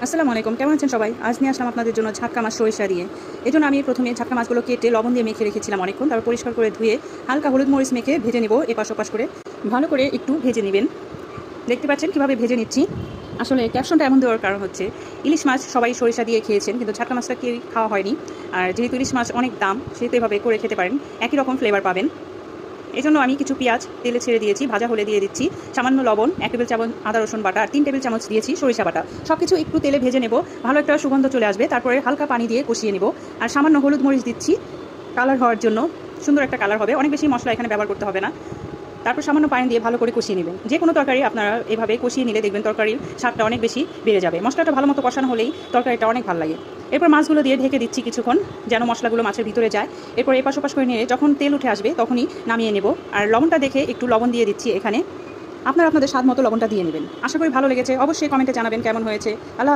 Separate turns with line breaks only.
আসসালামু আলাইকুম, কেমন আছেন সবাই? আজ নিয়ে আসলাম আপনাদের জন্য ঝাটকা মাছ সরিষা দিয়ে। এজন্য আমি প্রথমে ঝাটকা মাছগুলো কেটে লবণ দিয়ে মেখে রেখেছিলাম অনেকক্ষণ। তারপর পরিষ্কার করে ধুয়ে হালকা হলুদ মরিচ মেখে ভেজে নেব এপাশ ওপাশ করে। ভালো করে একটু ভেজে নেবেন। দেখতে পাচ্ছেন কীভাবে ভেজে নিচ্ছি। আসলে ক্যাপশনটা এমন দেওয়ার কারণ হচ্ছে ইলিশ মাছ সবাই সরিষা দিয়ে খেয়েছেন, কিন্তু ঝাটকা মাছটা কেউই খাওয়া হয়নি। আর যেহেতু ইলিশ মাছ অনেক দাম, সেহেতু এভাবে করে খেতে পারেন, একই রকম ফ্লেভার পাবেন। এজন্য আমি কিছু পেঁয়াজ তেলে ছেড়ে দিয়েছি, ভাজা হলে দিয়ে দিচ্ছি সামান্য লবণ, 1 টেবিল চামচ আদা রসুন বাটা আর 3 টেবিল চামচ দিয়েছি সরিষা বাটা। সব কিছু একটু তেলে ভেজে নেব, ভালো একটা সুগন্ধ চলে আসবে। তারপরে হালকা পানি দিয়ে কষিয়ে নেব। আর সামান্য হলুদ মরিচ দিচ্ছি কালার হওয়ার জন্য, সুন্দর একটা কালার হবে। অনেক বেশি মশলা এখানে ব্যবহার করতে হবে না। তারপর সামান্য পানি দিয়ে ভালো করে কষিয়ে নেবেন। যে কোনো তরকারি আপনারা এভাবে কষিয়ে নিলে দেখবেন তরকারির স্বাদটা অনেক বেশি বেড়ে যাবে। মশলাটা ভালো মতো কষানো হলেই তরকারিটা অনেক ভালো লাগে। এরপর মাছগুলো দিয়ে ঢেকে দিচ্ছি কিছুক্ষণ, যেন মশলাগুলো মাছের ভিতরে যায়। এরপর এপাশ ওপাশ করে নিয়ে যখন তেল উঠে আসবে তখনই নামিয়ে নেব। আর লবণটা দেখে একটু লবণ দিয়ে দিচ্ছি এখানে। আপনারা আপনাদের স্বাদ মতো লবণটা দিয়ে নেবেন। আশা করি ভালো লেগেছে। অবশ্যই কমেন্টে জানাবেন কেমন হয়েছে। আল্লাহ।